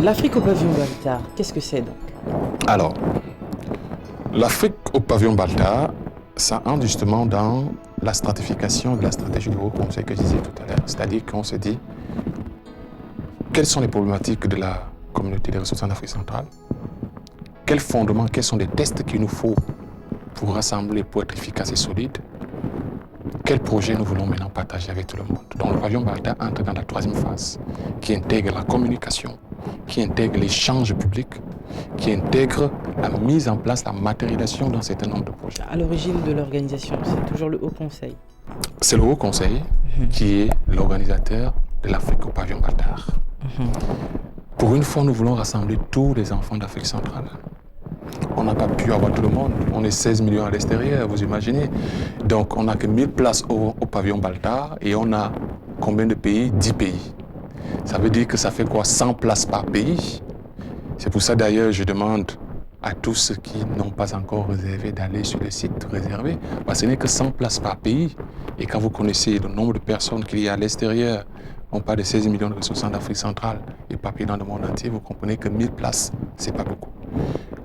L'Afrique au pavillon Baltard, qu'est-ce que c'est donc? Alors, l'Afrique au pavillon Baltard, ça entre justement dans la stratification de la stratégie du Haut Conseil que je disais tout à l'heure. C'est-à-dire qu'on se dit, quelles sont les problématiques de la communauté des ressources en Afrique centrale? Quels fondements, quels sont les tests qu'il nous faut pour rassembler, pour être efficace et solide? Quel projet nous voulons maintenant partager avec tout le monde? Donc le pavillon Baltard entre dans la troisième phase, qui intègre la communication, qui intègre l'échange public, qui intègre la mise en place, la matérialisation d'un certain nombre de projets. À l'origine de l'organisation, c'est toujours le Haut Conseil. C'est le Haut Conseil qui est l'organisateur de l'Afrique au pavillon Baltard. Pour une fois, nous voulons rassembler tous les enfants d'Afrique centrale. On n'a pas pu avoir tout le monde. On est 16 millions à l'extérieur, vous imaginez. Donc, on n'a que 1000 places au pavillon Baltard et on a combien de pays? 10 pays. Ça veut dire que ça fait quoi? 100 places par pays. C'est pour ça d'ailleurs, je demande à tous ceux qui n'ont pas encore réservé d'aller sur le site réservé. Parce que ce n'est que 100 places par pays. Et quand vous connaissez le nombre de personnes qu'il y a à l'extérieur, on parle de 16 millions de ressources en Afrique centrale et pas dans le monde entier, vous comprenez que 1000 places, c'est pas beaucoup.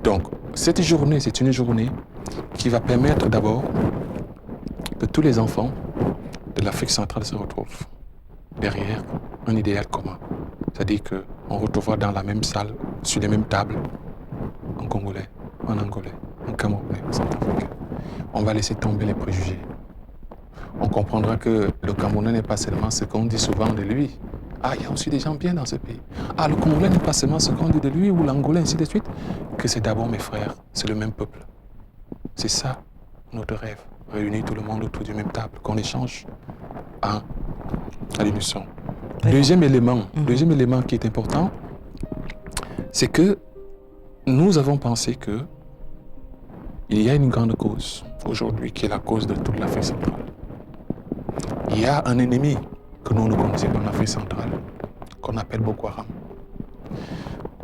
Donc, cette journée, c'est une journée qui va permettre d'abord que tous les enfants de l'Afrique centrale se retrouvent derrière un idéal commun. C'est-à-dire qu'on retrouvera dans la même salle, sur les mêmes tables, un Congolais, un Angolais, un Camerounais, un Centrafricain. On va laisser tomber les préjugés. On comprendra que le Camerounais n'est pas seulement ce qu'on dit souvent de lui. Ah, il y a aussi des gens bien dans ce pays. Ah, le Congolais n'est pas seulement ce qu'on dit de lui, ou l'Angolais, ainsi de suite. Que c'est d'abord mes frères, c'est le même peuple. C'est ça, notre rêve. Réunir tout le monde autour d'une même table, qu'on échange à l'unisson. Deuxième élément qui est important, c'est que nous avons pensé que il y a une grande cause aujourd'hui qui est la cause de toute l'Afrique centrale. Il y a un ennemi que nous connaissons en Afrique centrale, qu'on appelle Boko Haram.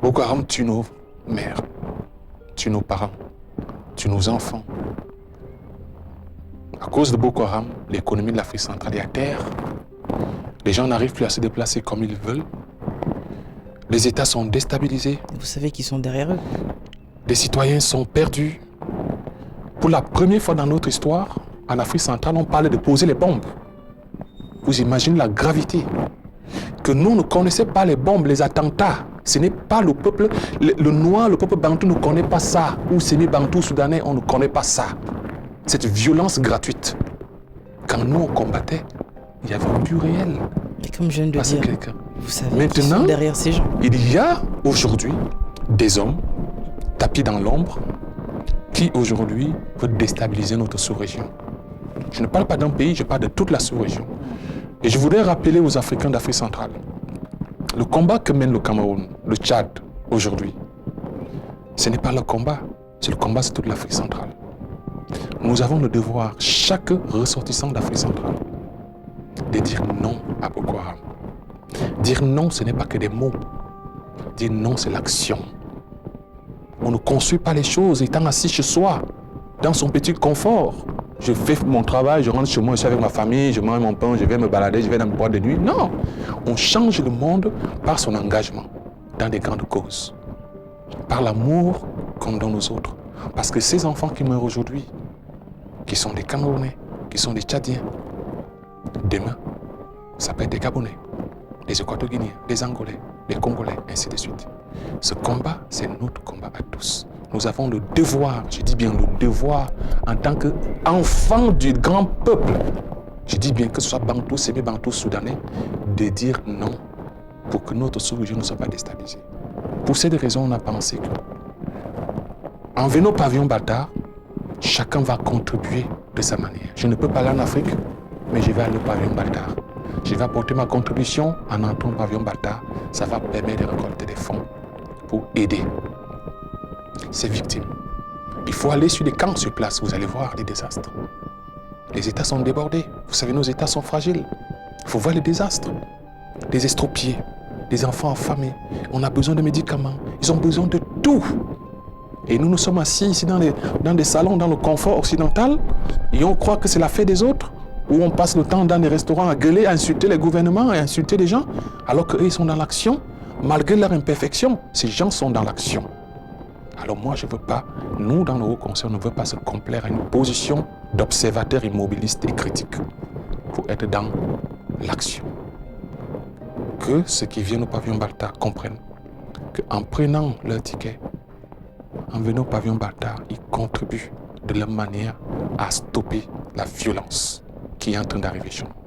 Boko Haram tue nos mères, tue nos parents, tue nos enfants. À cause de Boko Haram, l'économie de l'Afrique centrale est à terre. Les gens n'arrivent plus à se déplacer comme ils veulent. Les États sont déstabilisés. Vous savez qu'ils sont derrière eux. Les citoyens sont perdus. Pour la première fois dans notre histoire, en Afrique centrale, on parle de poser les bombes. Vous imaginez la gravité. Que nous ne connaissions pas les bombes, les attentats. Ce n'est pas le peuple, le noir, le peuple bantou ne connaît pas ça. Ou semi-bantou soudanais, on ne connaît pas ça. Cette violence gratuite. Quand nous on combattait, il y avait un but réel. Et comme je viens de dire, vous savez maintenant, qui sont derrière ces gens. Il y a aujourd'hui des hommes tapis dans l'ombre qui aujourd'hui veulent déstabiliser notre sous-région. Je ne parle pas d'un pays, je parle de toute la sous-région. Et je voudrais rappeler aux Africains d'Afrique centrale, le combat que mène le Cameroun, le Tchad, aujourd'hui, ce n'est pas le combat, c'est le combat de toute l'Afrique centrale. Nous avons le devoir, chaque ressortissant d'Afrique centrale, de dire non à Boko Haram. Dire non, ce n'est pas que des mots. Dire non, c'est l'action. On ne construit pas les choses étant assis chez soi, dans son petit confort. Je fais mon travail, je rentre chez moi, je suis avec ma famille, je mange mon pain, je vais me balader, je vais dans mes boîtes de nuit. Non, on change le monde par son engagement dans des grandes causes. Par l'amour qu'on donne aux autres. Parce que ces enfants qui meurent aujourd'hui, qui sont des Camerounais, qui sont des Tchadiens, demain, ça peut être des Gabonais, des Équatoriens, des Angolais, des Congolais, ainsi de suite. Ce combat, c'est notre combat à tous. Nous avons le devoir, je dis bien le devoir, en tant qu'enfants du grand peuple, je dis bien que ce soit Bantou, Sémé-Bantou, Soudanais, de dire non pour que notre sous-région ne soit pas déstabilisée. Pour cette raison, on a pensé que, en venant au pavillon Baltard, chacun va contribuer de sa manière. Je ne peux pas aller en Afrique, mais je vais aller au pavillon Baltard. Je vais apporter ma contribution en entrant au pavillon Baltard. Ça va permettre de récolter des fonds pour aider ces victimes. Il faut aller sur les camps sur place, vous allez voir les désastres. Les États sont débordés. Vous savez, nos États sont fragiles. Il faut voir les désastres. Des estropiés, des enfants affamés. On a besoin de médicaments. Ils ont besoin de tout. Et nous sommes assis ici dans des salons, dans le confort occidental, et on croit que c'est la fête des autres, où on passe le temps dans les restaurants à gueuler, à insulter les gouvernements, à insulter les gens, alors qu'eux, ils sont dans l'action, malgré leur imperfection, ces gens sont dans l'action. Alors moi, je ne veux pas, nous dans le Haut Conseil, on ne veut pas se complaire à une position d'observateur immobiliste et critique. Il faut être dans l'action. Que ceux qui viennent au pavillon Baltard comprennent qu'en prenant leur ticket, en venant au pavillon Baltard, ils contribuent de leur manière à stopper la violence qui est en train d'arriver chez nous.